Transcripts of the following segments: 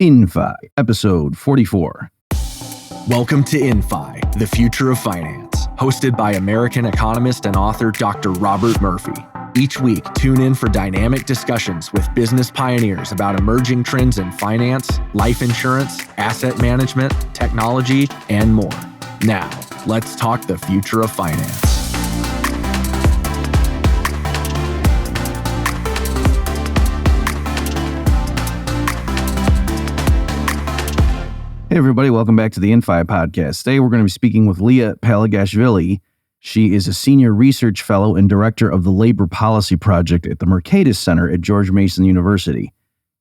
InFi, episode 44. Welcome to InFi, the future of finance, hosted by American economist and author Dr. Robert Murphy. Each week, tune in for dynamic discussions with business pioneers about emerging trends in finance, life insurance, asset management, technology, and more. Now, let's talk the future of finance. Hey everybody, welcome back to the InFi podcast. Today we're going to be speaking with Liya Palagashvili. She is a senior research fellow and director of the Labor Policy Project at the Mercatus Center at George Mason University.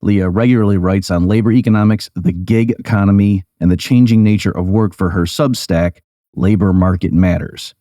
Liya regularly writes on labor economics, the gig economy, and the changing nature of work for her Substack, Labor Market Matters.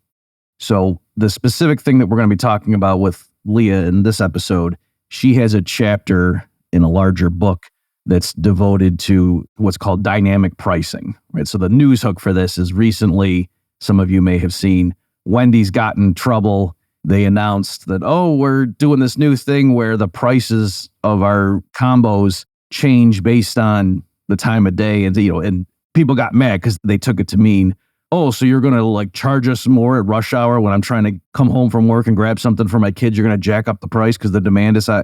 So the specific thing that we're going to be talking about with Liya in this episode, she has a chapter in a larger book that's devoted to what's called dynamic pricing, right? So the news hook for this is recently, some of you may have seen, Wendy's got in trouble. They announced that, we're doing this new thing where the prices of our combos change based on the time of day. And people got mad because they took it to mean, so you're going to charge us more at rush hour when I'm trying to come home from work and grab something for my kids. You're going to jack up the price because the demand is high.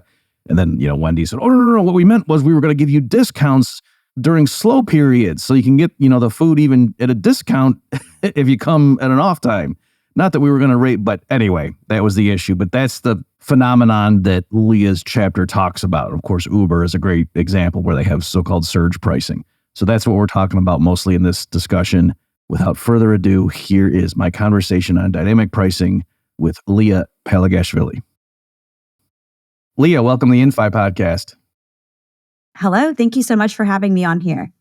And then, Wendy said, no. What we meant was we were going to give you discounts during slow periods so you can get, the food even at a discount if you come at an off time. Not that we were going to rate, but anyway, that was the issue. But that's the phenomenon that Liya's chapter talks about. Of course, Uber is a great example where they have so-called surge pricing. So that's what we're talking about mostly in this discussion. Without further ado, here is my conversation on dynamic pricing with Liya Palagashvili. Liya, welcome to the InFi podcast. Hello. Thank you so much for having me on here.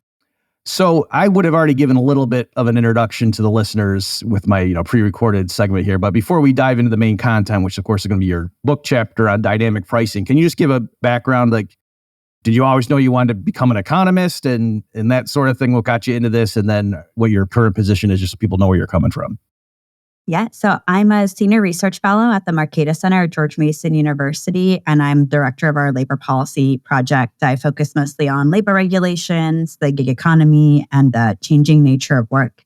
So I would have already given a little bit of an introduction to the listeners with my pre-recorded segment here. But before we dive into the main content, which of course is going to be your book chapter on dynamic pricing, can you just give a background? Did you always know you wanted to become an economist and that sort of thing? What got you into this? And then what your current position is, just so people know where you're coming from. Yeah, so I'm a senior research fellow at the Mercatus Center at George Mason University, and I'm director of our labor policy project. I focus mostly on labor regulations, the gig economy, and the changing nature of work.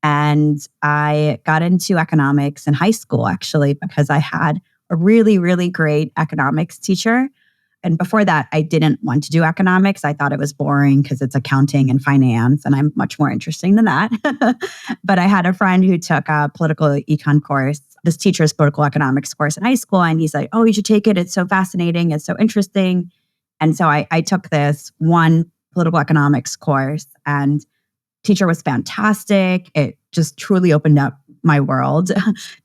And I got into economics in high school, actually, because I had a really, really great economics teacher. And before that, I didn't want to do economics. I thought it was boring because it's accounting and finance, and I'm much more interesting than that. But I had a friend who took a political econ course, this teacher's political economics course in high school, and he's like, you should take it. It's so fascinating. It's so interesting. And so I took this one political economics course, and teacher was fantastic. It just truly opened up my world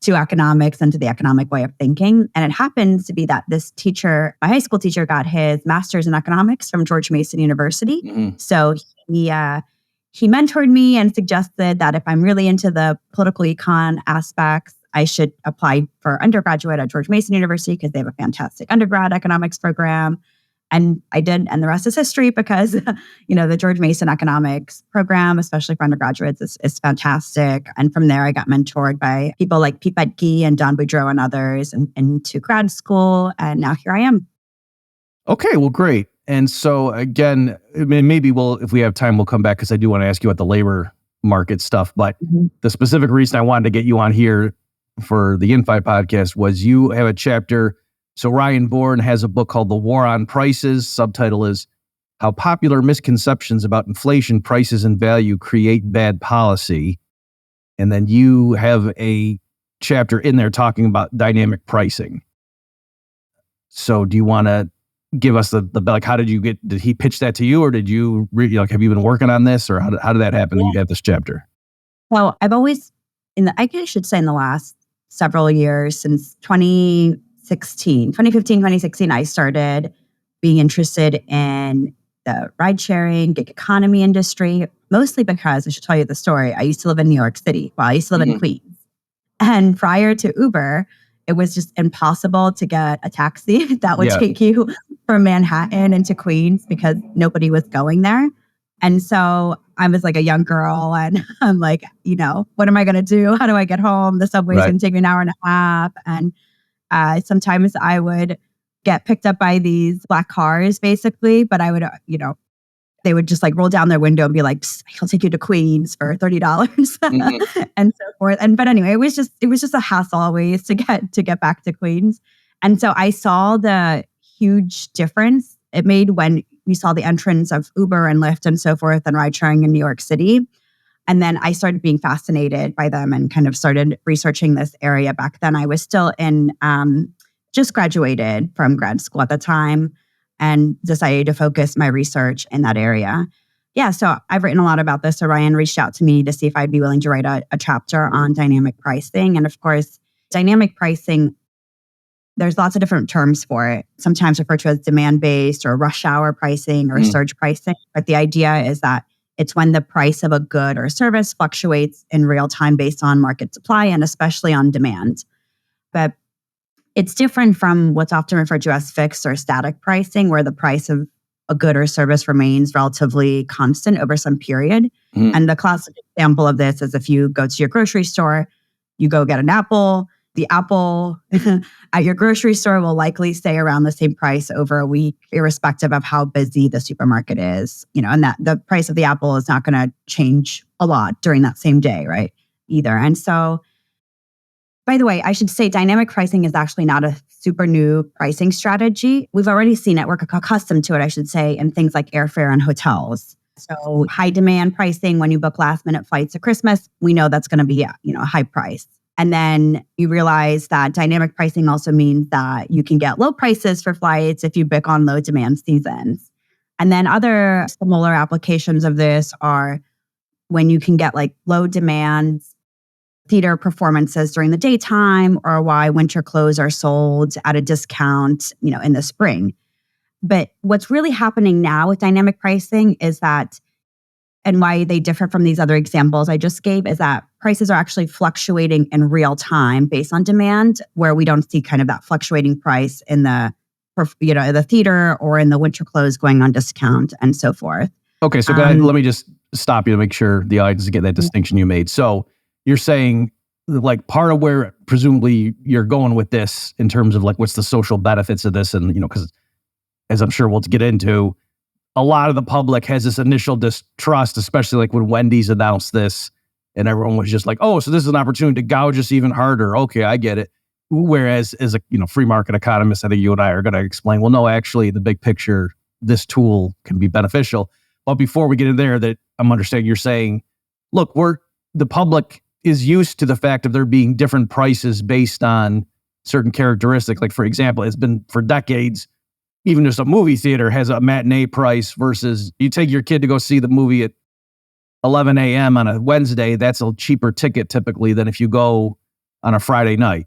to economics and to the economic way of thinking. And it happens to be that this teacher, my high school teacher, got his master's in economics from George Mason University. Mm-hmm. So he mentored me and suggested that if I'm really into the political econ aspects, I should apply for undergraduate at George Mason University because they have a fantastic undergrad economics program. And I did, and the rest is history because, the George Mason economics program, especially for undergraduates, is fantastic. And from there, I got mentored by people like Pete Bedke and Don Boudreau and others into grad school. And now here I am. Okay, well, great. And so again, maybe if we have time, we'll come back because I do want to ask you about the labor market stuff. But the specific reason I wanted to get you on here for the InFi podcast was you have a chapter. So Ryan Bourne has a book called The War on Prices. Subtitle is How Popular Misconceptions About Inflation, Prices, and Value Create Bad Policy. And then you have a chapter in there talking about dynamic pricing. So do you want to give us the how did he pitch that to you, or did you have you been working on this, or how did that happen? Yeah. You have this chapter. Well, I've always, in the last several years, since 2015, 2016, I started being interested in the ride-sharing, gig economy industry, mostly because, I should tell you the story, I used to live in New York City. Well, I used to live in Queens. And prior to Uber, it was just impossible to get a taxi that would take you from Manhattan into Queens because nobody was going there. And so I was like a young girl and I'm like, what am I going to do? How do I get home? The subway's going to take me an hour and a half. And sometimes I would get picked up by these black cars, basically, but I would, they would just like roll down their window and be like, "I'll take you to Queens for $30 and so forth." But anyway, it was just a hassle always to get back to Queens. And so I saw the huge difference it made when we saw the entrance of Uber and Lyft and so forth and ride sharing in New York City. And then I started being fascinated by them and kind of started researching this area. Back then I was still just graduated from grad school at the time and decided to focus my research in that area. Yeah, so I've written a lot about this. So Ryan reached out to me to see if I'd be willing to write a chapter on dynamic pricing. And of course, dynamic pricing, there's lots of different terms for it, sometimes referred to as demand-based or rush hour pricing or surge pricing. But the idea is that it's when the price of a good or service fluctuates in real time based on market supply and especially on demand. But it's different from what's often referred to as fixed or static pricing, where the price of a good or service remains relatively constant over some period. And the classic example of this is if you go to your grocery store, you go get an apple. The apple at your grocery store will likely stay around the same price over a week, irrespective of how busy the supermarket is. And that the price of the apple is not going to change a lot during that same day, right? Either. And so, by the way, I should say dynamic pricing is actually not a super new pricing strategy. We've already seen it. We're accustomed to it, I should say, in things like airfare and hotels. So high demand pricing, when you book last minute flights at Christmas, we know that's going to be a high price. And then you realize that dynamic pricing also means that you can get low prices for flights if you book on low demand seasons. And then other similar applications of this are when you can get like low demand theater performances during the daytime, or why winter clothes are sold at a discount, in the spring. But what's really happening now with dynamic pricing is that, and why they differ from these other examples I just gave, is that prices are actually fluctuating in real time based on demand, where we don't see kind of that fluctuating price in the theater or in the winter clothes going on discount and so forth. Okay, so let me just stop you to make sure the audience get that distinction you made. So you're saying like part of where presumably you're going with this in terms of like what's the social benefits of this, and because as I'm sure we'll get into, a lot of the public has this initial distrust, especially like when Wendy's announced this and everyone was just like, oh, so this is an opportunity to gouge us even harder. Okay, I get it. Whereas as a free market economist, I think you and I are going to explain, well, no, actually the big picture, this tool can be beneficial. But before we get in there, that I'm understanding you're saying, look, the public is used to the fact of there being different prices based on certain characteristics. Like, for example, it's been for decades, even just a movie theater has a matinee price versus you take your kid to go see the movie at 11 a.m. on a Wednesday. That's a cheaper ticket typically than if you go on a Friday night.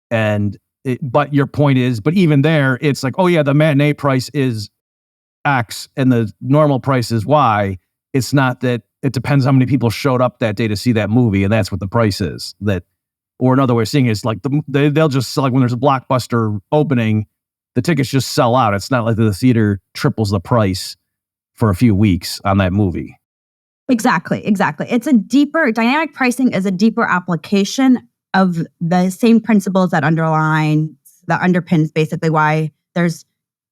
But your point is, but even there, it's like, oh yeah, the matinee price is X and the normal price is Y. It's not that it depends how many people showed up that day to see that movie, and that's what the price is. Or another way of seeing it is like they'll just sell, like when there's a blockbuster opening, the tickets just sell out. It's not like the theater triples the price for a few weeks on that movie. Exactly. Dynamic pricing is a deeper application of the same principles that underpins basically why there's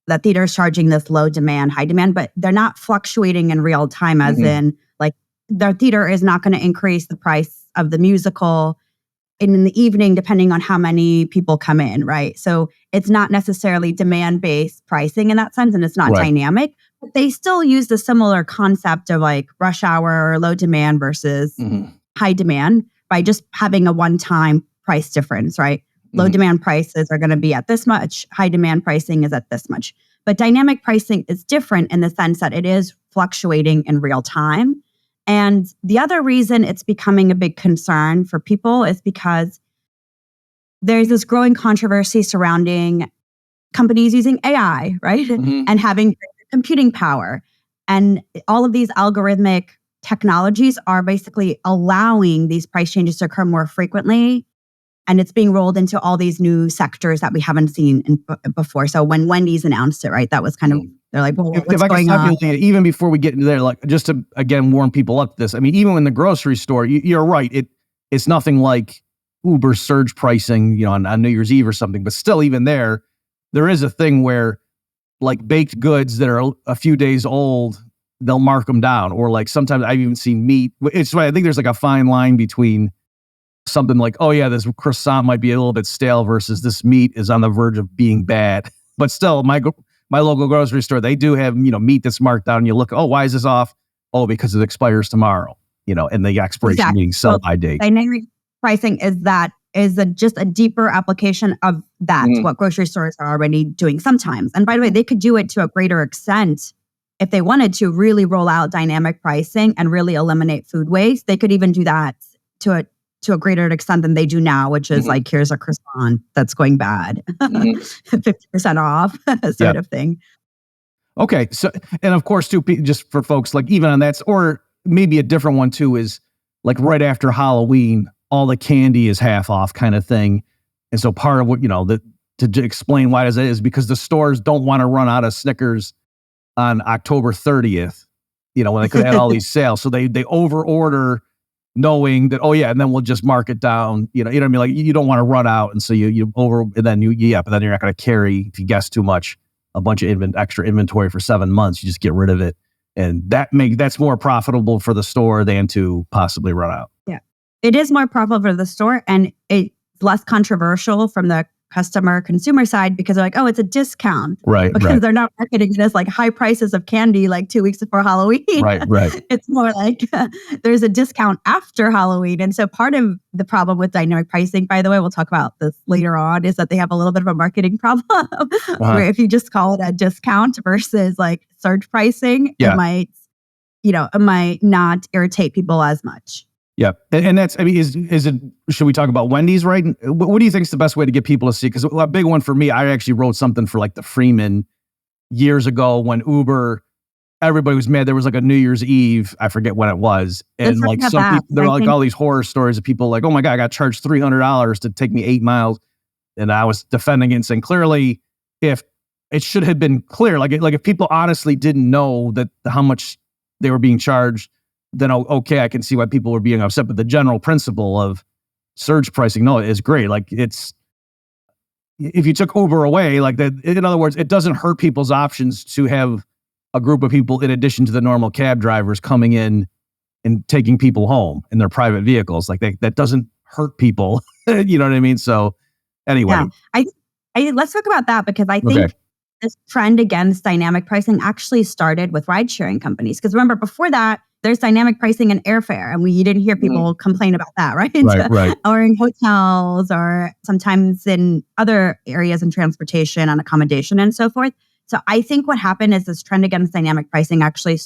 the theater's charging this low demand, high demand, but they're not fluctuating in real time, as in like the theater is not going to increase the price of the musical in the evening, depending on how many people come in, right? So it's not necessarily demand-based pricing in that sense, and it's not dynamic. But they still use the similar concept of like rush hour or low demand versus high demand by just having a one-time price difference, right? Low demand prices are going to be at this much, high demand pricing is at this much. But dynamic pricing is different in the sense that it is fluctuating in real time. And the other reason it's becoming a big concern for people is because there's this growing controversy surrounding companies using AI, right? And having computing power. And all of these algorithmic technologies are basically allowing these price changes to occur more frequently. And it's being rolled into all these new sectors that we haven't seen before. So when Wendy's announced it, right, that was kind of, they're like, well, what's going on? Even before we get into there, like just to, again, warm people up to this. I mean, even in the grocery store, you're right. It's nothing like Uber surge pricing, on New Year's Eve or something. But still, even there is a thing where like baked goods that are a few days old, they'll mark them down. Or like sometimes I've even seen meat. It's I think there's like a fine line between something like, oh yeah, this croissant might be a little bit stale versus this meat is on the verge of being bad. But still, my local grocery store, they do have, meat that's marked down. And you look, oh, why is this off? Oh, because it expires tomorrow, and the expiration being sell by date. Dynamic pricing is just a deeper application of that, what grocery stores are already doing sometimes. And by the way, they could do it to a greater extent if they wanted to really roll out dynamic pricing and really eliminate food waste. They could even do that to a greater extent than they do now, which is like, here's a croissant that's going bad, 50% off sort of thing. Okay. So, and of course, too, just for folks, like even on that, or maybe a different one too, is like right after Halloween, all the candy is half off kind of thing. And so part of what, to explain why does it is because the stores don't want to run out of Snickers on October 30th, when they could have all these sales. So they over order knowing that, oh yeah, and then we'll just mark it down. You know what I mean? Like you don't want to run out. And so you over, and then but then you're not going to carry, if you guess too much, a bunch of extra inventory for 7 months. You just get rid of it. And that's more profitable for the store than to possibly run out. Yeah. It is more profitable for the store, and it's less controversial from the consumer side because they're like, oh, it's a discount. Right. Because they're not marketing it as like high prices of candy like 2 weeks before Halloween. Right. It's more like there's a discount after Halloween. And so part of the problem with dynamic pricing, by the way, we'll talk about this later on, is that they have a little bit of a marketing problem where if you just call it a discount versus like surge pricing, it might not irritate people as much. Yeah. And that's, should we talk about Wendy's, right? What do you think is the best way to get people to see? Because a big one for me, I actually wrote something for like the Freeman years ago when Uber, everybody was mad. There was like a New Year's Eve, I forget when it was. And like some people, there were like all these horror stories of people like, oh my God, I got charged $300 to take me 8 miles. And I was defending it and saying, clearly, if it should have been clear, like if people honestly didn't know that how much they were being charged, then okay, I can see why people were being upset. But the general principle of surge pricing, no, is great. Like if you took Uber away, like that, in other words, it doesn't hurt people's options to have a group of people in addition to the normal cab drivers coming in and taking people home in their private vehicles. Like that doesn't hurt people. You know what I mean? So anyway. Yeah. Let's talk about that because I think this trend against dynamic pricing actually started with ride-sharing companies. Because remember, before that, there's dynamic pricing in airfare, and you didn't hear people complain about that, right? Right. Or in hotels, or sometimes in other areas in transportation, on accommodation, and so forth. So I think what happened is this trend against dynamic pricing actually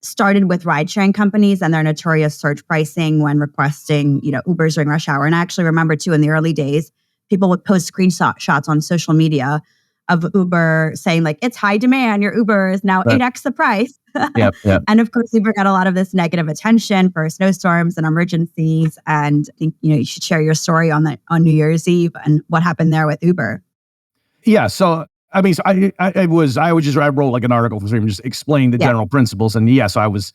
started with ride-sharing companies and their notorious surge pricing when requesting, Ubers during rush hour. And I actually remember too, in the early days, people would post screenshots on social media of Uber saying like, it's high demand, your Uber is now 8x the price. Yep. And of course, Uber got a lot of this negative attention for snowstorms and emergencies. And I think, you should share your story on New Year's Eve and what happened there with Uber. Yeah. So, I wrote like an article for Freeman, just explaining the general principles. And so I was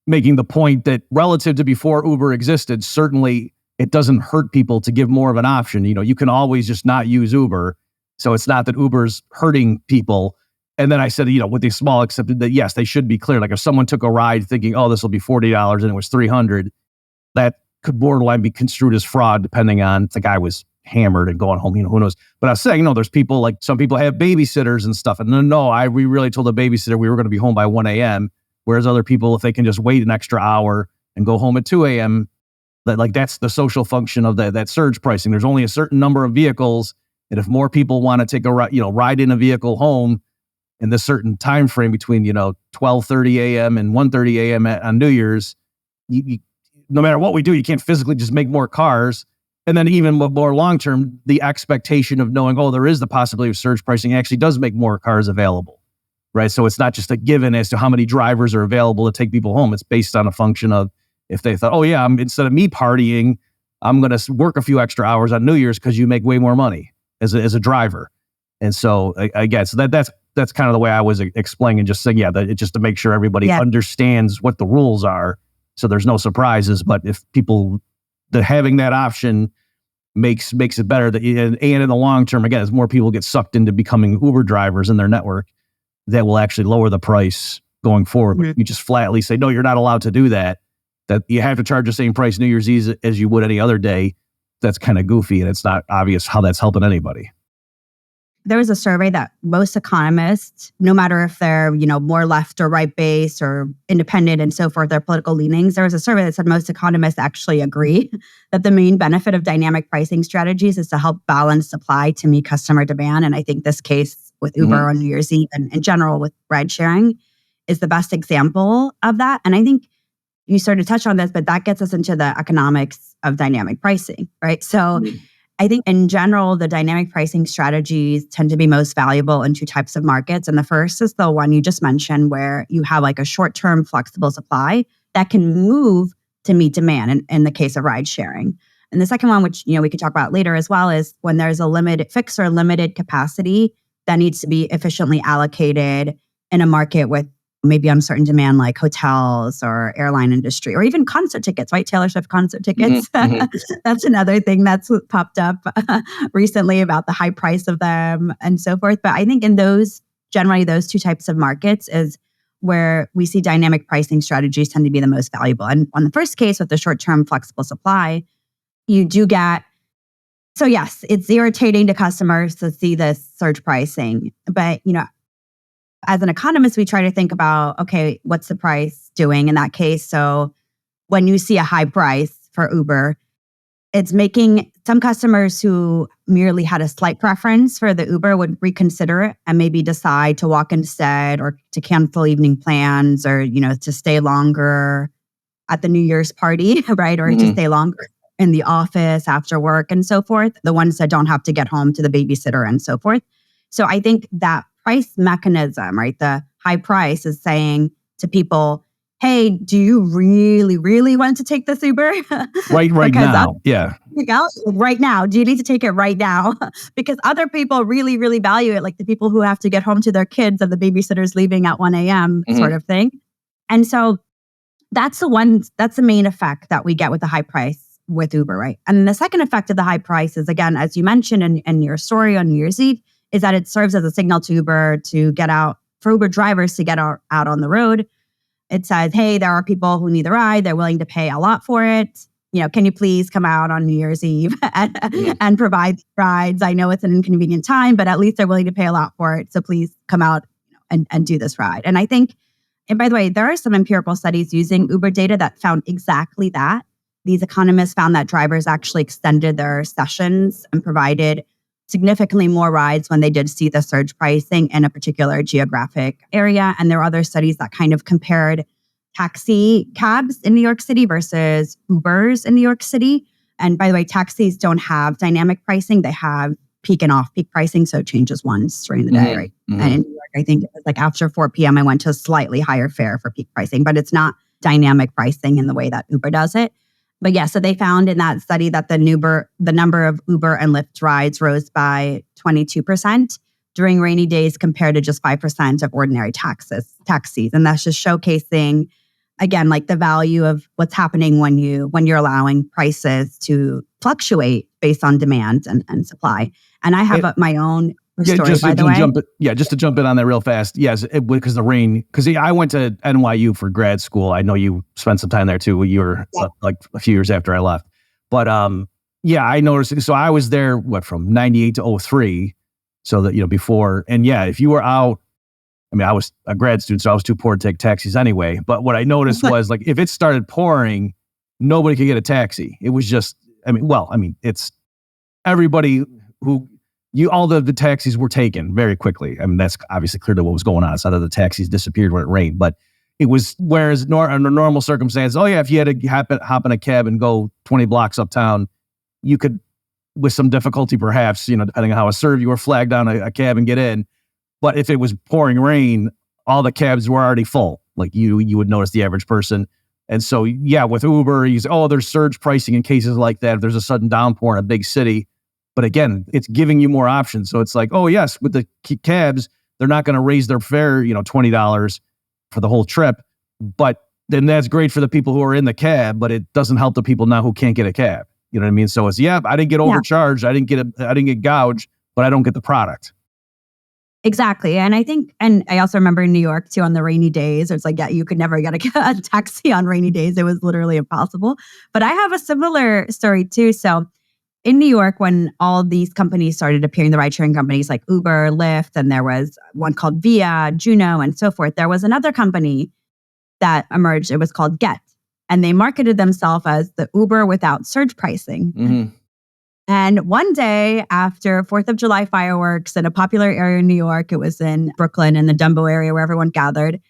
making the point that relative to before Uber existed, certainly it doesn't hurt people to give more of an option. You can always just not use Uber. So it's not that Uber's hurting people. And then I said, with the small exception that yes, they should be clear. Like if someone took a ride thinking, oh, this will be $40 and it was $300, that could borderline be construed as fraud, depending on if the guy was hammered and going home, who knows. But I was saying, there's people like some people have babysitters and stuff. And we really told the babysitter we were going to be home by 1 a.m. Whereas other people, if they can just wait an extra hour and go home at 2 a.m., that's the social function of that surge pricing. There's only a certain number of vehicles. And if more people want to take a ride in a vehicle home in this certain time frame between 12:30 a.m. and 1:30 a.m. on New Year's, you, no matter what we do, you can't physically just make more cars. And then even more long term, the expectation of knowing, there is the possibility of surge pricing actually does make more cars available, right? So it's not just a given as to how many drivers are available to take people home. It's based on a function of if they thought, instead of me partying, I'm going to work a few extra hours on New Year's because you make way more money as a driver. And so again, that's kind of the way I was explaining, just saying, that just to make sure everybody understands what the rules are, so there's no surprises. But if people, having that option makes it better, and in the long term, again, as more people get sucked into becoming Uber drivers in their network, that will actually lower the price going forward. Mhm. But you just flatly say, no, you're not allowed to do that. That you have to charge the same price New Year's Eve as you would any other day. That's kind of goofy, and it's not obvious how that's helping anybody. There was a survey that most economists, no matter if they're, more left or right base or independent and so forth, their political leanings, there was a survey that said most economists actually agree that the main benefit of dynamic pricing strategies is to help balance supply to meet customer demand. And I think this case with Uber on New Year's Eve and in general with ride sharing is the best example of that. And I think you sort of touched on this, but that gets us into the economics of dynamic pricing, right? So I think in general, the dynamic pricing strategies tend to be most valuable in two types of markets. And the first is the one you just mentioned, where you have like a short-term flexible supply that can move to meet demand in the case of ride sharing. And the second one, which we could talk about later as well, is when there's a fixed or limited capacity that needs to be efficiently allocated in a market with maybe uncertain demand like hotels or airline industry or even concert tickets, right? Taylor Swift concert tickets. That's another thing that's popped up recently about the high price of them and so forth. But I think in generally those two types of markets is where we see dynamic pricing strategies tend to be the most valuable. And on the first case with the short-term flexible supply, you do get, so yes, it's irritating to customers to see this surge pricing, but as an economist, we try to think about, okay, what's the price doing in that case? So when you see a high price for Uber, it's making some customers who merely had a slight preference for the Uber would reconsider it and maybe decide to walk instead or to cancel evening plans or, to stay longer at the New Year's party, right? Or to stay longer in the office after work and so forth. The ones that don't have to get home to the babysitter and so forth. So I think that price mechanism, right? The high price is saying to people, hey, do you really, really want to take this Uber? Right now. Yeah. Right now. Do you need to take it right now? Because other people really, really value it, like the people who have to get home to their kids and the babysitter's leaving at 1 a.m. Sort of thing. And so that's the main effect that we get with the high price with Uber, right? And the second effect of the high price is, again, as you mentioned in your story on New Year's Eve, is that it serves as a signal to Uber to get out, for Uber drivers to get out on the road. It says, hey, there are people who need the ride. They're willing to pay a lot for it. Can you please come out on New Year's Eve and provide rides? I know it's an inconvenient time, but at least they're willing to pay a lot for it. So please come out and do this ride. And I think, and by the way, there are some empirical studies using Uber data that found exactly that. These economists found that drivers actually extended their sessions and provided significantly more rides when they did see the surge pricing in a particular geographic area. And there are other studies that kind of compared taxi cabs in New York City versus Ubers in New York City. And by the way, taxis don't have dynamic pricing. They have peak and off-peak pricing, so it changes once during the day, right? And in New York, I think it was like after 4 p.m., I went to a slightly higher fare for peak pricing, but it's not dynamic pricing in the way that Uber does it. But yeah, so they found in that study that the number of Uber and Lyft rides rose by 22% during rainy days compared to just 5% of ordinary taxis. And that's just showcasing, again, like the value of what's happening when you're allowing prices to fluctuate based on demand and supply. And I have my own story, by the way. Just to jump in on that real fast. Yes, because the rain, because I went to NYU for grad school. I know you spent some time there too. You were like a few years after I left. But I noticed, so I was there, from 98 to 03. So that, before, and if you were out, I was a grad student, so I was too poor to take taxis anyway. But what I noticed was like, if it started pouring, nobody could get a taxi. It was just, it's everybody who, all the taxis were taken very quickly. That's obviously clear to what was going on. It's not that the taxis disappeared when it rained, but it was, whereas under normal circumstances, if you had to hop in a cab and go 20 blocks uptown, you could, with some difficulty perhaps, depending on how it served, you were flagged down a cab and get in. But if it was pouring rain, all the cabs were already full. Like you would notice the average person. And so, with Uber, you say, there's surge pricing in cases like that. If there's a sudden downpour in a big city. But again, it's giving you more options. So it's like, yes, with the cabs, they're not going to raise their fare, $20 for the whole trip. But then that's great for the people who are in the cab, but it doesn't help the people now who can't get a cab. You know what I mean? So it's, I didn't get overcharged. I didn't get gouged, but I don't get the product. Exactly. And I think, and I also remember in New York too, on the rainy days, it's like, yeah, you could never get a taxi on rainy days. It was literally impossible. But I have a similar story too. So in New York, when all these companies started appearing, the ride-sharing companies like Uber, Lyft, and there was one called Via, Juno, and so forth, there was another company that emerged. It was called Get. And they marketed themselves as the Uber without surge pricing. Mm-hmm. And one day after 4th of July fireworks in a popular area in New York, it was in Brooklyn in the Dumbo area where everyone gathered.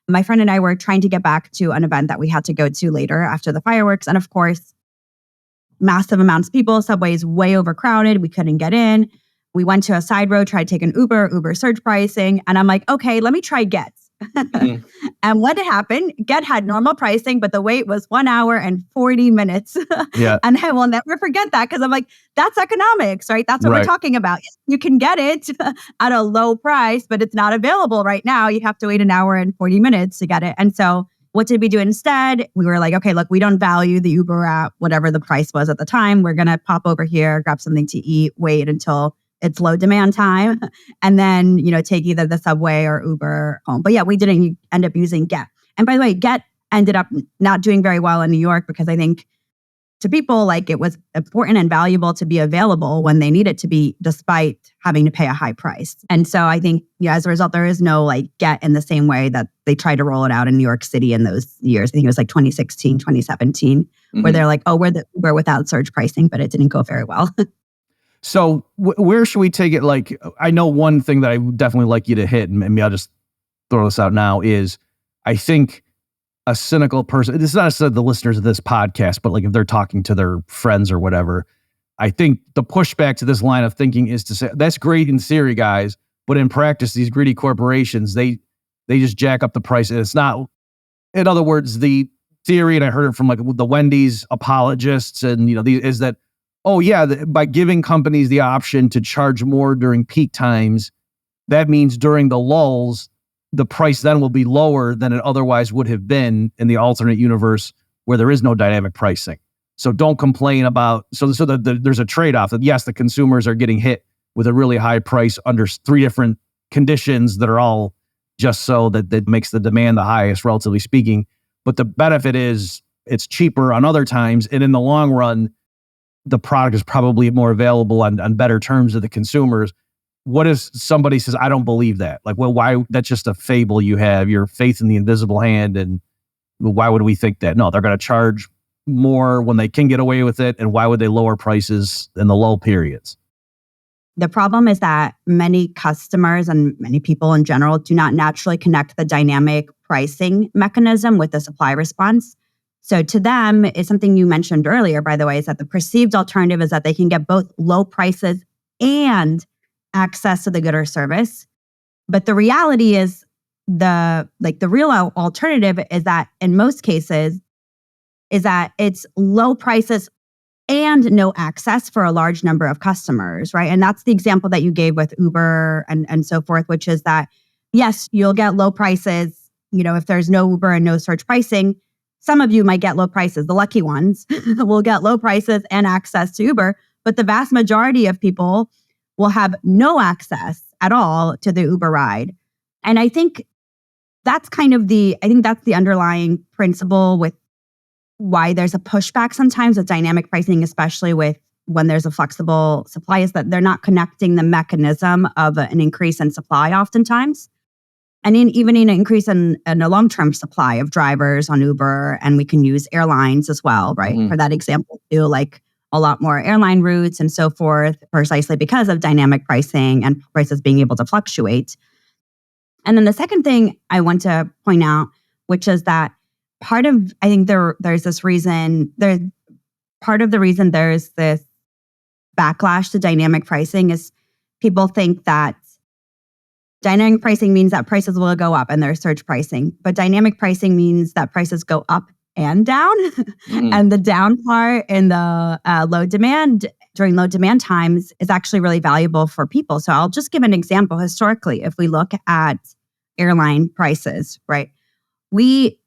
My friend and I were trying to get back to an event that we had to go to later after the fireworks. And of course, massive amounts of people, subways way overcrowded. We couldn't get in. We went to a side road, tried to take an Uber surge pricing. And I'm like, okay, let me try Get. Mm-hmm. And what happened? Get had normal pricing, but the wait was 1 hour and 40 minutes. Yeah. And I will never forget that because I'm like, that's economics, right? That's what we're talking about. You can get it at a low price, but it's not available right now. You have to wait 1 hour and 40 minutes to get it. And so what did we do instead? We were like, okay, look, we don't value the Uber app, whatever the price was at the time. We're going to pop over here, grab something to eat, wait until it's low demand time, and then, take either the subway or Uber home. But yeah, we didn't end up using Get. And by the way, Get ended up not doing very well in New York because I think to people, like, it was important and valuable to be available when they need it to be, despite having to pay a high price. And so I think, as a result, there is no like Get in the same way that they tried to roll it out in New York City in those years. I think it was like 2016, 2017, where they're like, oh, we're the Uber without surge pricing, but it didn't go very well. So where should we take it? Like, I know one thing that I would definitely like you to hit, and maybe I'll just throw this out now, is I think a cynical person, this is not necessarily the listeners of this podcast, but like if they're talking to their friends or whatever, I think the pushback to this line of thinking is to say, that's great in theory, guys, but in practice, these greedy corporations, they just jack up the price. And it's not, in other words, the theory, and I heard it from like the Wendy's apologists, and is that, oh yeah, by giving companies the option to charge more during peak times, that means during the lulls, the price then will be lower than it otherwise would have been in the alternate universe where there is no dynamic pricing. So don't complain about, there's a trade-off that yes, the consumers are getting hit with a really high price under 3 different conditions that are all just so that makes the demand the highest, relatively speaking. But the benefit is it's cheaper on other times. And in the long run, the product is probably more available on better terms to the consumers. What if somebody says, I don't believe that? Like, well, why? That's just a fable you have, your faith in the invisible hand. And why would we think that? No, they're going to charge more when they can get away with it. And why would they lower prices in the lull periods? The problem is that many customers and many people in general do not naturally connect the dynamic pricing mechanism with the supply response. So to them, it's something you mentioned earlier, by the way, is that the perceived alternative is that they can get both low prices and access to the good or service. But the reality is the real alternative is that in most cases is that it's low prices and no access for a large number of customers, right? And that's the example that you gave with Uber and so forth, which is that, yes, you'll get low prices, if there's no Uber and no surge pricing. Some of you might get low prices. The lucky ones will get low prices and access to Uber, but the vast majority of people will have no access at all to the Uber ride. And I think that's the underlying principle with why there's a pushback sometimes with dynamic pricing, especially when there's a flexible supply, is that they're not connecting the mechanism of an increase in supply oftentimes. And even in an increase in a long-term supply of drivers on Uber, and we can use airlines as well, right? Mm-hmm. For that example, too, like a lot more airline routes and so forth, precisely because of dynamic pricing and prices being able to fluctuate. And then the second thing I want to point out, which is that part of the reason there's this backlash to dynamic pricing is people think that dynamic pricing means that prices will go up and there's surge pricing. But dynamic pricing means that prices go up and down. Mm-hmm. And the down part in the during low demand times is actually really valuable for people. So I'll just give an example. Historically, if we look at airline prices, right?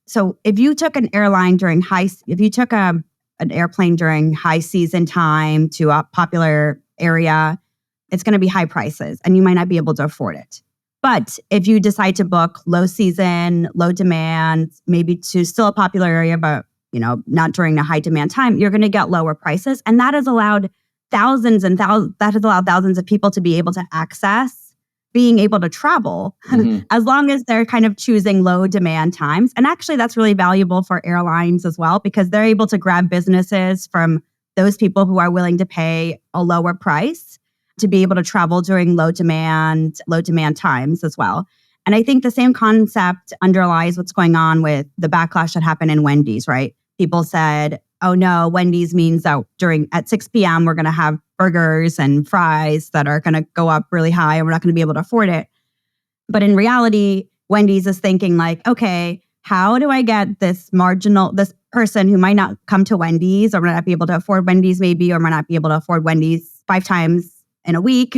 So if you took an airplane during high season time to a popular area, it's going to be high prices and you might not be able to afford it. But if you decide to book low season, low demand, maybe to still a popular area, but not during a high demand time, you're going to get lower prices. And that has allowed thousands of people to be able to access being able to travel as long as they're kind of choosing low demand times. And actually, that's really valuable for airlines as well, because they're able to grab businesses from those people who are willing to pay a lower price to be able to travel during low demand times as well. And I think the same concept underlies what's going on with the backlash that happened in Wendy's, right? People said, oh no, Wendy's means that at 6 p.m., we're going to have burgers and fries that are going to go up really high and we're not going to be able to afford it. But in reality, Wendy's is thinking like, okay, how do I get this person who might not come to Wendy's or might not be able to afford Wendy's maybe, or might not be able to afford Wendy's 5 times in a week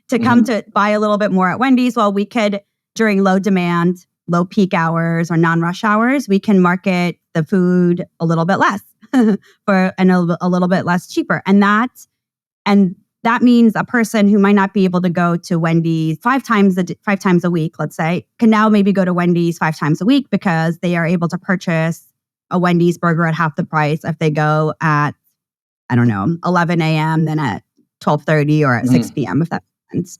to come to buy a little bit more at Wendy's? Well, we could, during low demand, low peak hours or non-rush hours, we can market the food a little bit less for a little bit less cheaper. And that means a person who might not be able to go to Wendy's 5 times a week, let's say, can now maybe go to Wendy's 5 times a week because they are able to purchase a Wendy's burger at half the price if they go at, 11 a.m. than at 12:30 or at 6 p.m., if that makes sense.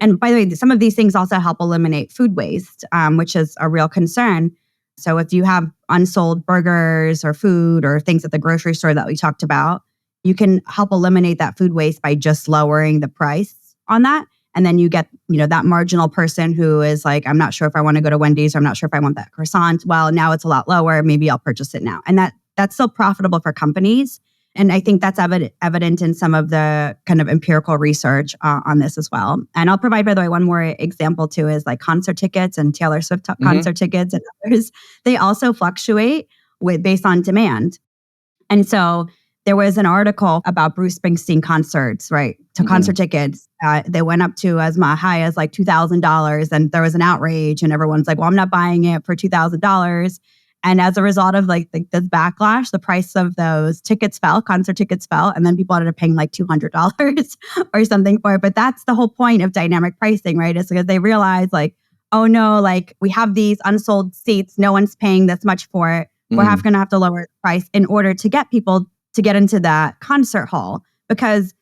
And by the way, some of these things also help eliminate food waste, which is a real concern. So if you have unsold burgers or food or things at the grocery store that we talked about, you can help eliminate that food waste by just lowering the price on that. And then you get, that marginal person who is like, I'm not sure if I want to go to Wendy's, or I'm not sure if I want that croissant. Well, now it's a lot lower. Maybe I'll purchase it now. And that's still profitable for companies. And I think that's evident in some of the kind of empirical research on this as well. And I'll provide, by the way, one more example too, is like concert tickets and Taylor Swift concert tickets and others. They also fluctuate based on demand. And so there was an article about Bruce Springsteen concerts, right? To concert tickets. They went up to as high as like $2,000. And there was an outrage and everyone's like, well, I'm not buying it for $2,000. And as a result of like this backlash, the price of those concert tickets fell, and then people ended up paying like $200 or something for it. But that's the whole point of dynamic pricing, right? It's because they realize like, oh no, like we have these unsold seats, no one's paying this much for it. We're going to have to lower the price in order to get people to get into that concert hall, because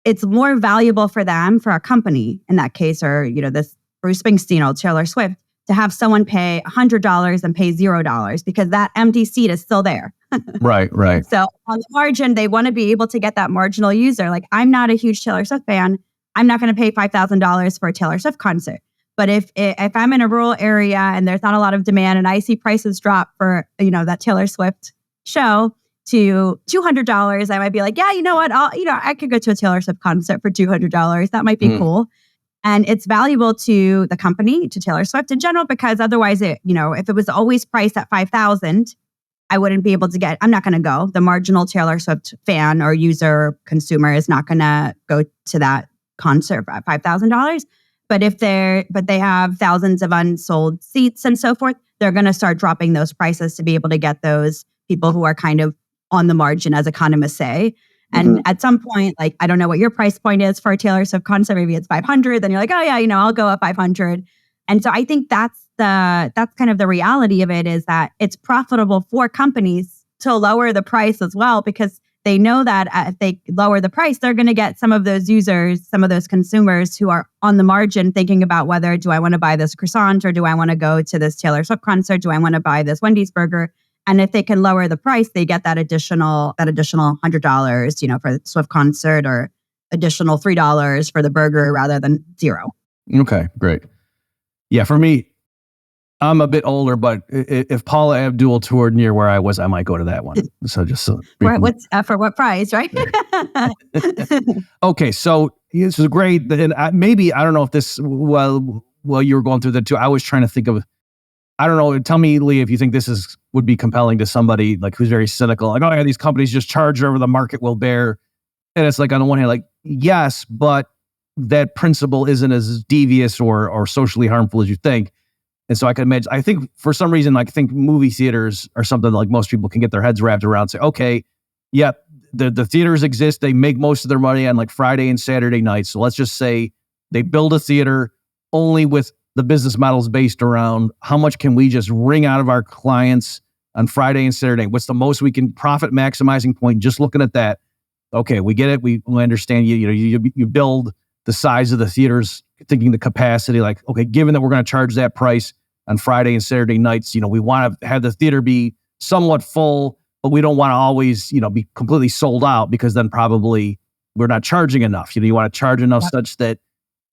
it's more valuable for them, for a company in that case, or this Bruce Springsteen or Taylor Swift, to have someone pay $100 and pay $0 because that empty seat is still there. Right. So on the margin, they want to be able to get that marginal user. Like, I'm not a huge Taylor Swift fan. I'm not going to pay $5,000 for a Taylor Swift concert. But if I'm in a rural area and there's not a lot of demand and I see prices drop for, that Taylor Swift show to $200, I might be like, yeah, you know what? I could go to a Taylor Swift concert for $200. That might be cool. And it's valuable to the company, to Taylor Swift in general, because otherwise, if it was always priced at $5,000, I wouldn't be able to get. I'm not going to go. The marginal Taylor Swift fan or user or consumer is not going to go to that concert at $5,000. But they have thousands of unsold seats and so forth, they're going to start dropping those prices to be able to get those people who are kind of on the margin, as economists say. And at some point, like, I don't know what your price point is for a Taylor Swift concert. Maybe it's $500. Then you're like, oh yeah, I'll go at $500. And so I think that's kind of the reality of it, is that it's profitable for companies to lower the price as well, because they know that if they lower the price, they're going to get some of those users, some of those consumers who are on the margin thinking about whether, do I want to buy this croissant, or do I want to go to this Taylor Swift concert? Do I want to buy this Wendy's burger? And if they can lower the price, they get that additional $100, for the Swift concert, or additional $3 for the burger rather than $0. Okay, great. Yeah, for me, I'm a bit older, but if Paula Abdul toured near where I was, I might go to that one. So just for what price, right? Okay, so this is great. And maybe, I don't know if this, well, you were going through that too. I was trying to think of, I don't know. Tell me, Lee, if you think this would be compelling to somebody like who's very cynical. Like, oh yeah, these companies just charge whatever the market will bear. And it's like, on the one hand, like, yes, but that principle isn't as devious or socially harmful as you think. And so I can imagine, I think for some reason, like, I think movie theaters are something like most people can get their heads wrapped around. Say, okay, yeah, the theaters exist. They make most of their money on like Friday and Saturday nights. So let's just say they build a theater only with the business model is based around how much can we just wring out of our clients on Friday and Saturday? What's the most we can profit maximizing point? Just looking at that. Okay, we get it. We understand you build the size of the theaters, thinking the capacity, like, okay, given that we're going to charge that price on Friday and Saturday nights, we want to have the theater be somewhat full, but we don't want to always, be completely sold out, because then probably we're not charging enough. You want to charge enough such that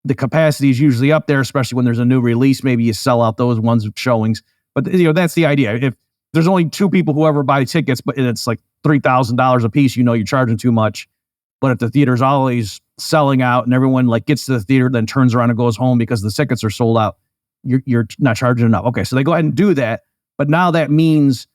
the capacity is usually up there, especially when there's a new release. Maybe you sell out those ones with showings. But that's the idea. If there's only 2 people who ever buy tickets, but it's like $3,000 a piece, you're charging too much. But if the theater's always selling out and everyone like gets to the theater, then turns around and goes home because the tickets are sold out, you're not charging enough. Okay, so they go ahead and do that. But now that means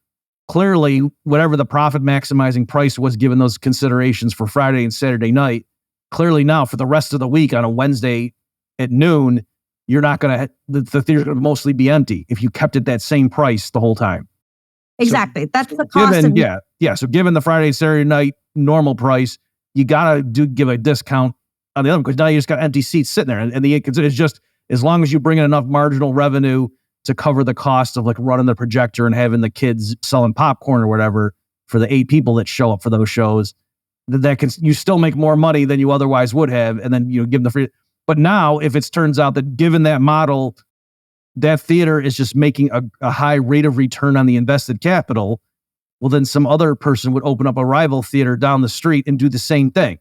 clearly whatever the profit maximizing price was given those considerations for Friday and Saturday night, clearly now for the rest of the week on a Wednesday at noon, you're not going to, the theater's going to mostly be empty if you kept it that same price the whole time. Exactly. So that's the cost of... Yeah. So given the Friday, Saturday night normal price, you got to give a discount on the other one, because now you just got empty seats sitting there. And it's just, as long as you bring in enough marginal revenue to cover the cost of like running the projector and having the kids selling popcorn or whatever for the 8 people that show up for those shows, you still make more money than you otherwise would have. And then give them the free. But now if it turns out that given that model, that theater is just making a high rate of return on the invested capital, well, then some other person would open up a rival theater down the street and do the same thing.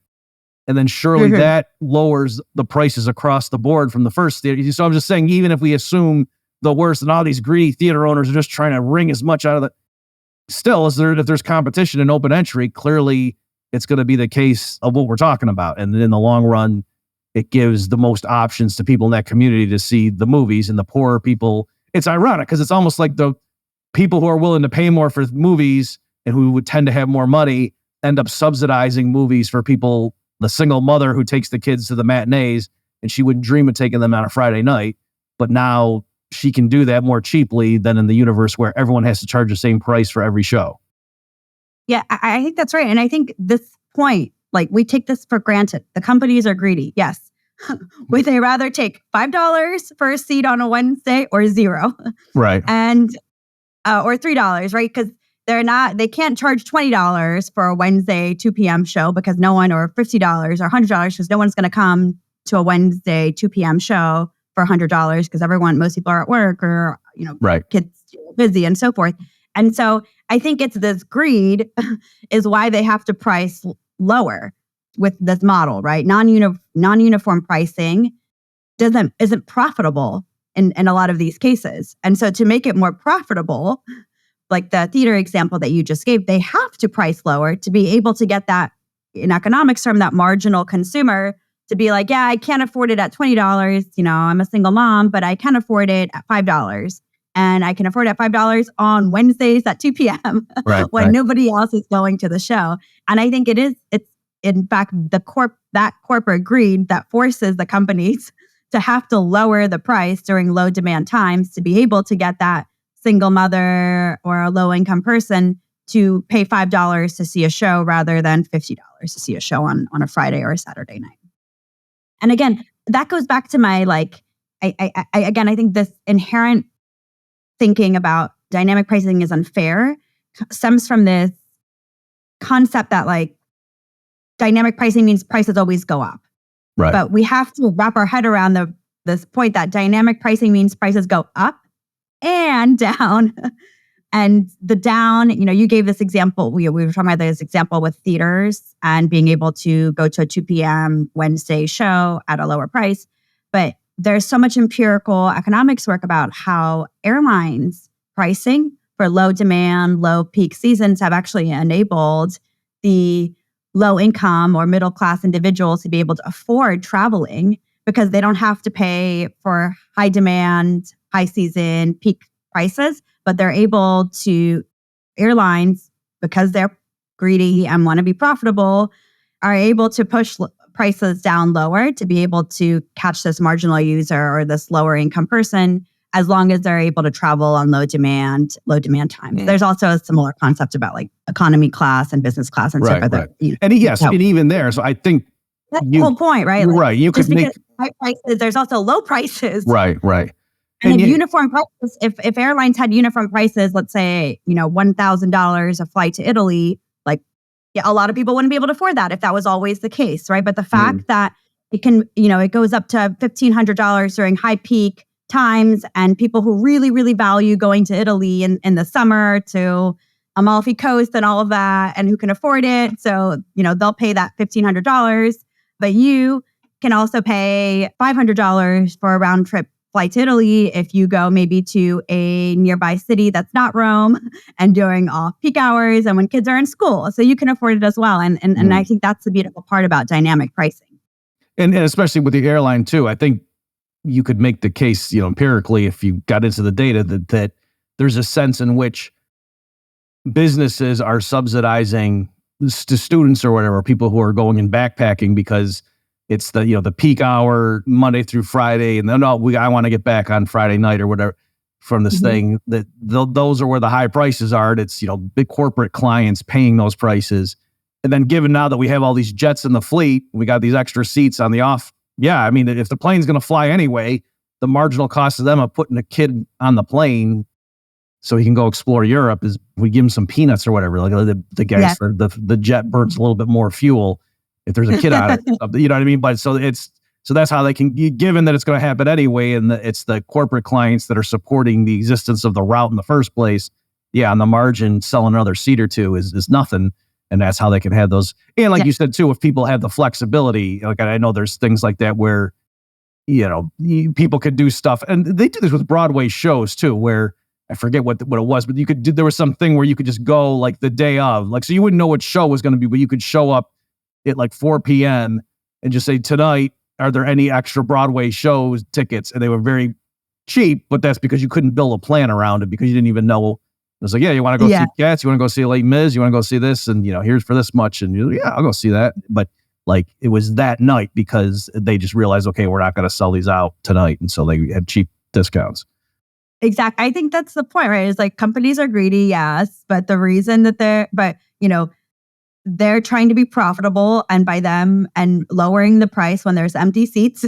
And then surely that lowers the prices across the board from the first theater. So I'm just saying, even if we assume the worst and all these greedy theater owners are just trying to wring as much out of it, still, if there's competition and open entry, clearly it's going to be the case of what we're talking about. And in the long run, it gives the most options to people in that community to see the movies, and the poorer people. It's ironic because it's almost like the people who are willing to pay more for movies and who would tend to have more money end up subsidizing movies for people, the single mother who takes the kids to the matinees, and she wouldn't dream of taking them on a Friday night. But now she can do that more cheaply than in the universe where everyone has to charge the same price for every show. Yeah, I think that's right. And I think this point, like, we take this for granted. The companies are greedy. Yes. Would they rather take $5 for a seat on a Wednesday or $0? Right. And, or $3, right? Because they can't charge $20 for a Wednesday 2 p.m. show because no one, or $50 or $100 because no one's going to come to a Wednesday 2 p.m. show for $100 because most people are at work or, right. Kids are busy and so forth. And so I think it's this greed is why they have to price lower with this model, right? Non-uniform pricing isn't profitable in a lot of these cases. And so to make it more profitable, like the theater example that you just gave, they have to price lower to be able to get that, in economics term, that marginal consumer to be like, yeah, I can't afford it at $20. I'm a single mom, but I can afford it at $5. And I can afford it at $5 on Wednesdays at 2 p.m. when nobody else is going to the show. And I think it's in fact that corporate greed that forces the companies to have to lower the price during low demand times to be able to get that single mother or a low income person to pay $5 to see a show rather than $50 to see a show on a Friday or a Saturday night. And again, that goes back to my I think this inherent thinking about dynamic pricing is unfair stems from this concept that dynamic pricing means prices always go up. Right. But we have to wrap our head around this point that dynamic pricing means prices go up and down. And the down, you gave this example. We were talking about this example with theaters and being able to go to a 2 p.m. Wednesday show at a lower price. But there's so much empirical economics work about how airlines pricing for low demand, low peak seasons have actually enabled the low income or middle class individuals to be able to afford traveling because they don't have to pay for high demand, high season, peak prices, but they're able to, airlines, because they're greedy and want to be profitable, are able to push prices down lower to be able to catch this marginal user or this lower income person as long as they're able to travel on low demand times. There's also a similar concept about economy class and business class and stuff. Right. And even there, so I think that's the whole point, right? Right. You could make high prices. There's also low prices. Right. And if uniform prices, if airlines had uniform prices, let's say, $1,000 a flight to Italy, like, yeah, a lot of people wouldn't be able to afford that if that was always the case, right? But the fact that it can, it goes up to $1,500 during high peak times, and people who really, really value going to Italy in the summer to Amalfi Coast and all of that, and who can afford it. So, they'll pay that $1,500, but you can also pay $500 for a round trip flight to Italy if you go maybe to a nearby city that's not Rome and during off-peak hours and when kids are in school. So you can afford it as well. And I think that's the beautiful part about dynamic pricing. And especially with the airline too, I think you could make the case, empirically, if you got into the data, that there's a sense in which businesses are subsidizing to students or whatever, people who are going and backpacking because it's the peak hour Monday through Friday, and then I want to get back on Friday night or whatever from this thing. That those are where the high prices are. And it's big corporate clients paying those prices. And then given now that we have all these jets in the fleet, we got these extra seats on the off. Yeah, I mean, if the plane's going to fly anyway, the marginal cost of them of putting a kid on the plane so he can go explore Europe is we give him some peanuts or whatever. Like the gas, the jet burns a little bit more fuel if there's a kid on it. You know what I mean? But so that's how they can, given that it's going to happen anyway, and it's the corporate clients that are supporting the existence of the route in the first place. Yeah, on the margin, selling another seat or two is nothing. And that's how they can have those. And like you said, too, if people have the flexibility, like I know there's things like that where, people could do stuff. And they do this with Broadway shows, too, where I forget what it was, but there was something where you could just go like the day of. Like, so you wouldn't know what show was going to be, but you could show up at like 4 p.m. and just say, tonight, are there any extra Broadway shows tickets? And they were very cheap, but that's because you couldn't build a plan around it because you didn't even know. It was like, yeah, you want to go see Cats? You want to go see Les Mis? You want to go see this? And, here's for this much. And you're like, yeah, I'll go see that. But like, it was that night because they just realized, okay, we're not going to sell these out tonight. And so they had cheap discounts. Exactly. I think that's the point, right? It's like companies are greedy, yes. But the reason that they're trying to be profitable, and by them and lowering the price when there's empty seats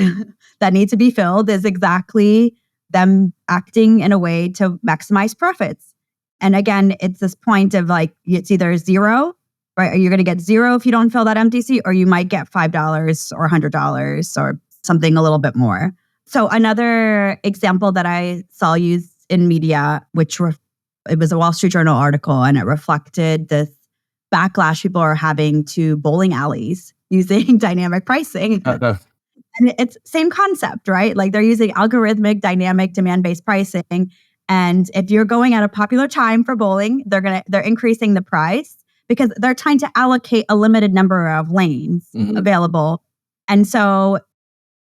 that need to be filled is exactly them acting in a way to maximize profits. And again, it's this point of like, it's either zero, right? You're going to get zero if you don't fill that empty seat, or you might get $5 or $100 or something a little bit more. So another example that I saw used in media, it was a Wall Street Journal article, and it reflected this backlash people are having to bowling alleys using dynamic pricing. And it's same concept, right? Like they're using algorithmic, dynamic, demand-based pricing. And if you're going at a popular time for bowling, they're increasing the price because they're trying to allocate a limited number of lanes available. And so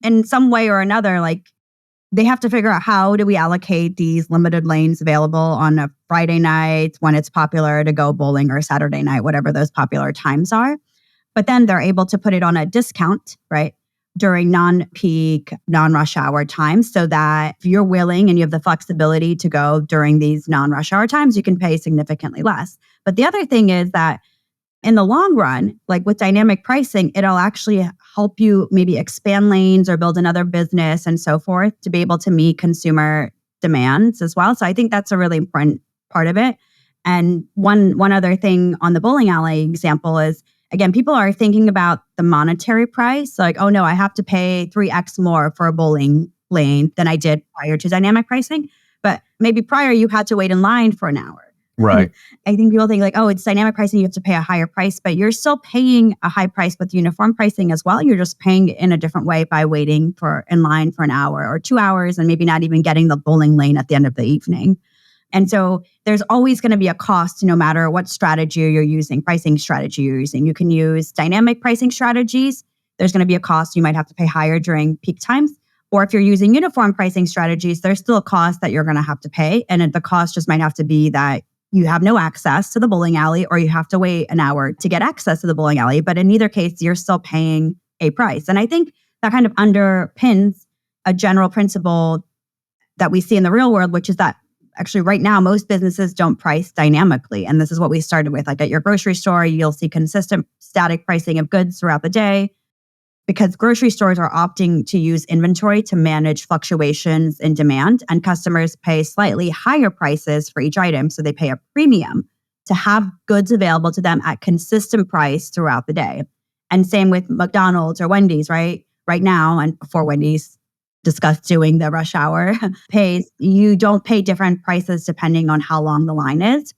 in some way or another, like they have to figure out, how do we allocate these limited lanes available on a Friday night when it's popular to go bowling, or Saturday night, whatever those popular times are. But then they're able to put it on a discount, right, during non-peak, non-rush hour times, so that if you're willing and you have the flexibility to go during these non-rush hour times, you can pay significantly less. But the other thing is that in the long run, like with dynamic pricing, it'll actually help you maybe expand lanes or build another business and so forth to be able to meet consumer demands as well. So I think that's a really important part of it. And one other thing on the bowling alley example is, again, people are thinking about the monetary price. Like, oh no, I have to pay 3x more for a bowling lane than I did prior to dynamic pricing. But maybe prior you had to wait in line for an hour. Right. I think people think like, oh, it's dynamic pricing, you have to pay a higher price, but you're still paying a high price with uniform pricing as well. You're just paying in a different way by waiting in line for an hour or 2 hours, and maybe not even getting the bowling lane at the end of the evening. And so there's always going to be a cost, no matter what strategy you're using, pricing strategy you're using. You can use dynamic pricing strategies. There's going to be a cost. You might have to pay higher during peak times. Or if you're using uniform pricing strategies, there's still a cost that you're going to have to pay. And the cost just might have to be that you have no access to the bowling alley, or you have to wait an hour to get access to the bowling alley. But in either case, you're still paying a price. And I think that kind of underpins a general principle that we see in the real world, which is that actually right now, most businesses don't price dynamically. And this is what we started with. Like at your grocery store, you'll see consistent static pricing of goods throughout the day. because grocery stores are opting to use inventory to manage fluctuations in demand, and customers pay slightly higher prices for each item. So they pay a premium to have goods available to them at consistent price throughout the day. And same with McDonald's or Wendy's, right? Right now, and before Wendy's discussed doing the rush hour pays, you don't pay different prices depending on how long the line is.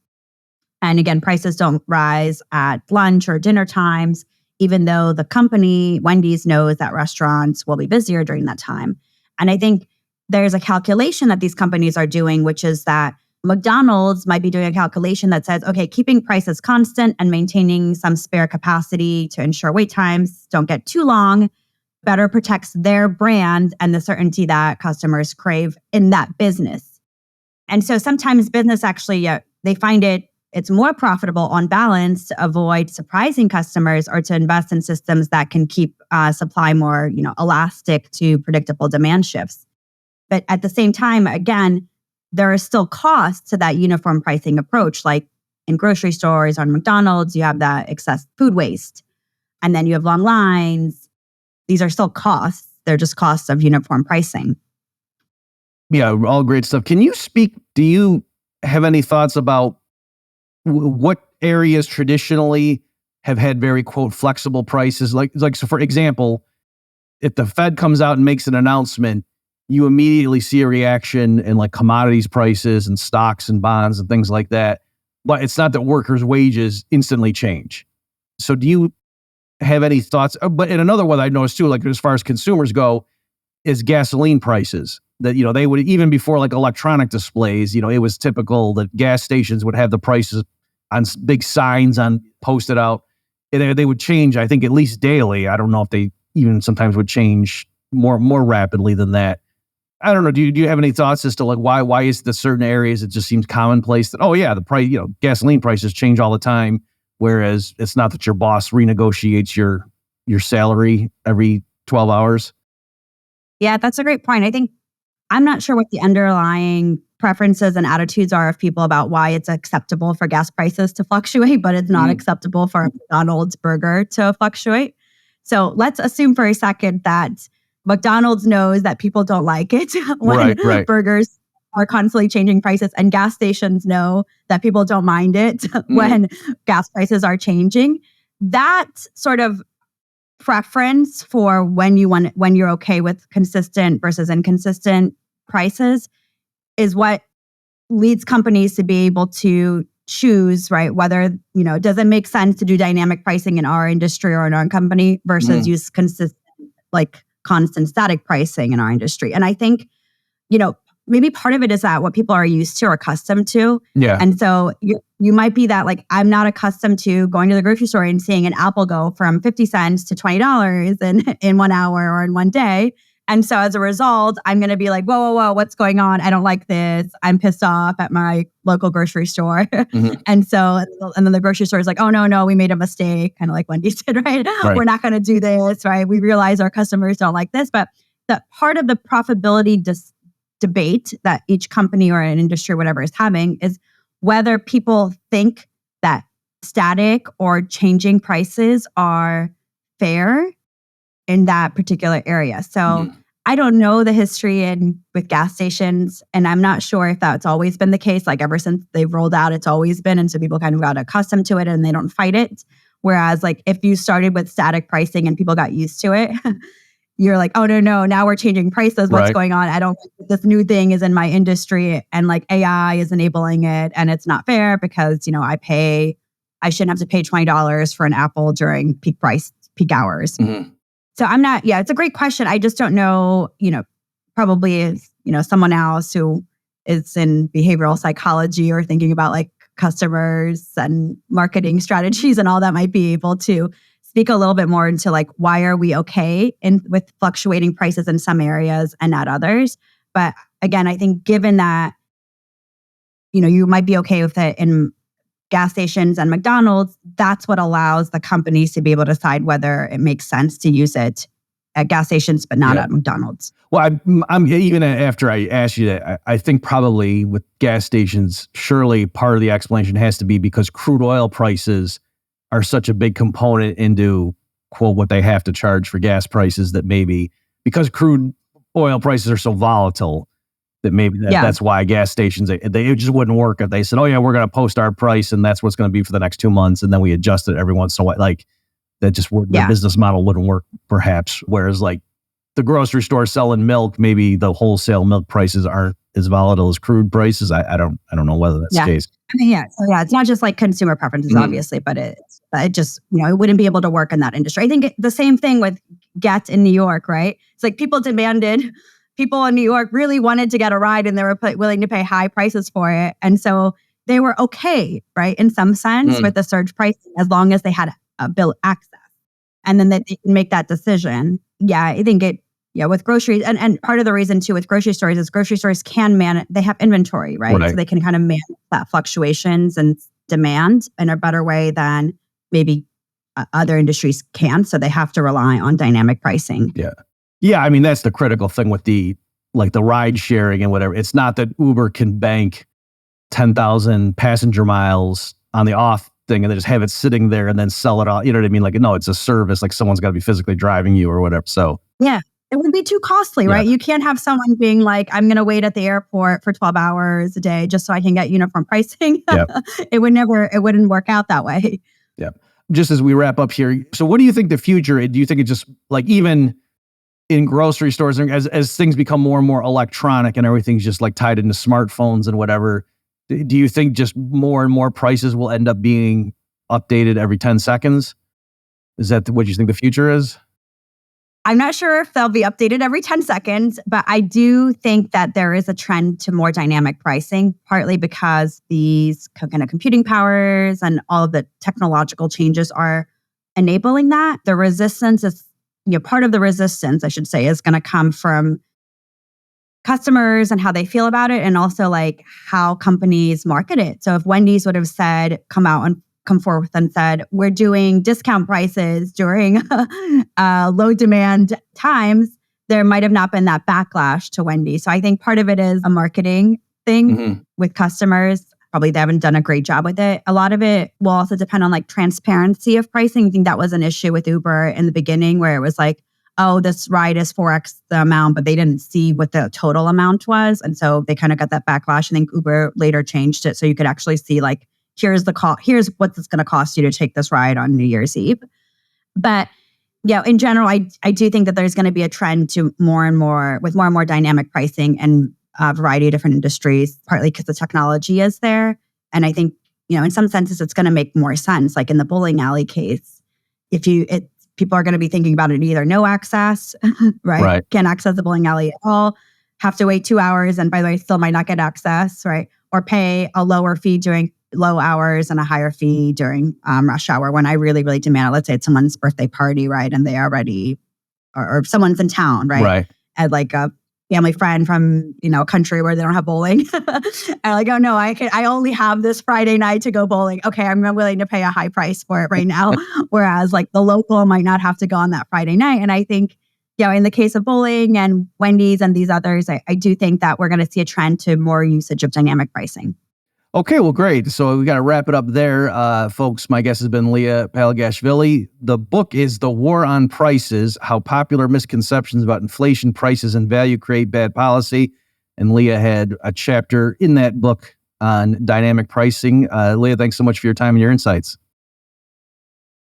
And again, prices don't rise at lunch or dinner times, even though the company, Wendy's, knows that restaurants will be busier during that time. And I think there's a calculation that these companies are doing, which is that McDonald's might be doing a calculation that says, okay, keeping prices constant and maintaining some spare capacity to ensure wait times don't get too long better protects their brand and the certainty that customers crave in that business. And so sometimes business actually, they find it's more profitable on balance to avoid surprising customers or to invest in systems that can keep supply more, elastic to predictable demand shifts. But at the same time, again, there are still costs to that uniform pricing approach. Like in grocery stores or on McDonald's, you have that excess food waste. And then you have long lines. These are still costs. They're just costs of uniform pricing. Yeah, all great stuff. Can you do you have any thoughts about what areas traditionally have had very, quote, flexible prices? Like, so for example, if the Fed comes out and makes an announcement, you immediately see a reaction in like commodities prices and stocks and bonds and things like that. But it's not that workers' wages instantly change. So do you have any thoughts? But in another one I noticed too, like as far as consumers go, is gasoline prices. That, they would, even before like electronic displays, it was typical that gas stations would have the prices on big signs posted out. And they would change, I think, at least daily. I don't know if they even sometimes would change more rapidly than that. I don't know. Do you have any thoughts as to like why is the certain areas it just seems commonplace that, oh yeah, the price, gasoline prices change all the time, whereas it's not that your boss renegotiates your salary every 12 hours? Yeah, that's a great point. I think I'm not sure what the underlying preferences and attitudes are of people about why it's acceptable for gas prices to fluctuate, but it's not acceptable for a McDonald's burger to fluctuate. So let's assume for a second that McDonald's knows that people don't like it when burgers are constantly changing prices, and gas stations know that people don't mind it when gas prices are changing. That sort of preference for when you're okay with consistent versus inconsistent prices is what leads companies to be able to choose, right? Whether, does it make sense to do dynamic pricing in our industry or in our company versus use consistent, like constant static pricing in our industry. And I think, maybe part of it is that what people are used to or accustomed to. Yeah. And so you might be that like, I'm not accustomed to going to the grocery store and seeing an apple go from 50 cents to $20 in 1 hour or in one day. And so as a result, I'm going to be like, whoa, what's going on? I don't like this. I'm pissed off at my local grocery store. And then the grocery store is like, oh, no, we made a mistake. Kind of like Wendy's did, right? We're not going to do this, right? We realize our customers don't like this. But the part of the profitability debate that each company or an industry or whatever is having is whether people think that static or changing prices are fair in that particular area. So I don't know the history with gas stations, and I'm not sure if that's always been the case. Like ever since they've rolled out, it's always been. And so people kind of got accustomed to it and they don't fight it. Whereas like if you started with static pricing and people got used to it, you're like, oh, no, now we're changing prices. What's going on? I don't think this new thing is in my industry and like AI is enabling it and it's not fair because, I shouldn't have to pay $20 for an apple during peak hours. So I'm not, it's a great question. I just don't know, probably, someone else who is in behavioral psychology or thinking about like customers and marketing strategies and all that might be able to speak a little bit more into like, why are we okay with fluctuating prices in some areas and not others? But again, I think given that, you might be okay with it in gas stations and McDonald's, that's what allows the companies to be able to decide whether it makes sense to use it at gas stations, but not at McDonald's. Well, I'm even after I asked you that, I think probably with gas stations, surely part of the explanation has to be because crude oil prices are such a big component into quote what they have to charge for gas prices, that maybe because crude oil prices are so volatile, that maybe that's why gas stations, they just wouldn't work if they said, oh yeah, we're going to post our price and that's what's going to be for the next 2 months. And then we adjust it every once in a while. Like that just would, the business model wouldn't work perhaps. Whereas like the grocery store selling milk, maybe the wholesale milk prices aren't as volatile as crude prices. I don't know whether that's the case. It's not just like consumer preferences, obviously, but it just, it wouldn't be able to work in that industry. I think the same thing with Get in New York, right? It's like people in New York really wanted to get a ride and they were willing to pay high prices for it. And so they were okay, right? In some sense with the surge pricing, as long as they had a bill access. And then they can make that decision. Yeah, I think with groceries, and part of the reason too with grocery stores is grocery stores can manage, they have inventory, right? So they can kind of manage that fluctuations and demand in a better way than maybe other industries can. So they have to rely on dynamic pricing. Yeah, I mean, that's the critical thing with the ride sharing and whatever. It's not that Uber can bank 10,000 passenger miles on the off thing and then just have it sitting there and then sell it all. You know what I mean? Like, no, it's a service. Like someone's got to be physically driving you or whatever. So yeah, it would be too costly, right? You can't have someone being like, I'm going to wait at the airport for 12 hours a day just so I can get uniform pricing. It wouldn't work out that way. Yeah. Just as we wrap up here. So what do you think the future, do you think it just like even in grocery stores, as things become more and more electronic and everything's just like tied into smartphones and whatever, do you think just more and more prices will end up being updated every 10 seconds? Is that what you think the future is? I'm not sure if they'll be updated every 10 seconds, but I do think that there is a trend to more dynamic pricing, partly because these kind of computing powers and all of the technological changes are enabling that. The resistance is, part of the resistance, I should say, is going to come from customers and how they feel about it, and also like how companies market it. So if Wendy's would have come forth and said, we're doing discount prices during low demand times, there might have not been that backlash to Wendy's. So I think part of it is a marketing thing with customers. Probably they haven't done a great job with it. A lot of it will also depend on like transparency of pricing. I think that was an issue with Uber in the beginning where it was like, oh, this ride is 4x the amount, but they didn't see what the total amount was. And so they kind of got that backlash. I think Uber later changed it so you could actually see like, here's what it's going to cost you to take this ride on New Year's Eve. But in general, I do think that there's going to be a trend to more and more dynamic pricing and a variety of different industries, partly because the technology is there. And I think, in some senses, it's going to make more sense. Like in the bowling alley case, people are going to be thinking about it either no access, right? Can't access the bowling alley at all, have to wait 2 hours, and by the way, still might not get access, right? Or pay a lower fee during low hours and a higher fee during rush hour when I really, really demand it. Let's say it's someone's birthday party, right? And they are ready, or someone's in town, right? And like a family friend from, a country where they don't have bowling. And like, oh no, I only have this Friday night to go bowling. Okay, I'm willing to pay a high price for it right now. Whereas like the local might not have to go on that Friday night. And I think, in the case of bowling and Wendy's and these others, I do think that we're going to see a trend to more usage of dynamic pricing. Okay, well, great. So we got to wrap it up there. Folks, my guest has been Liya Palagashvili. The book is The War on Prices, How Popular Misconceptions About Inflation, Prices, and Value Create Bad Policy. And Liya had a chapter in that book on dynamic pricing. Liya, thanks so much for your time and your insights.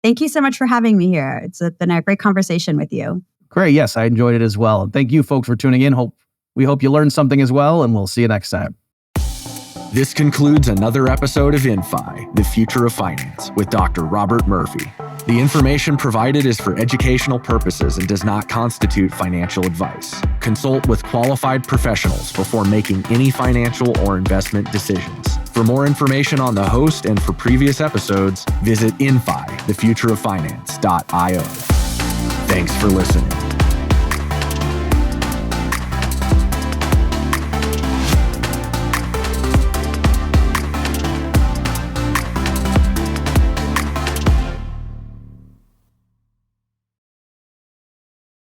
Thank you so much for having me here. It's been a great conversation with you. Great. Yes, I enjoyed it as well. And thank you, folks, for tuning in. We hope you learned something as well, and we'll see you next time. This concludes another episode of InFi, The Future of Finance, with Dr. Robert Murphy. The information provided is for educational purposes and does not constitute financial advice. Consult with qualified professionals before making any financial or investment decisions. For more information on the host and for previous episodes, visit InFi, thefutureoffinance.io. Thanks for listening.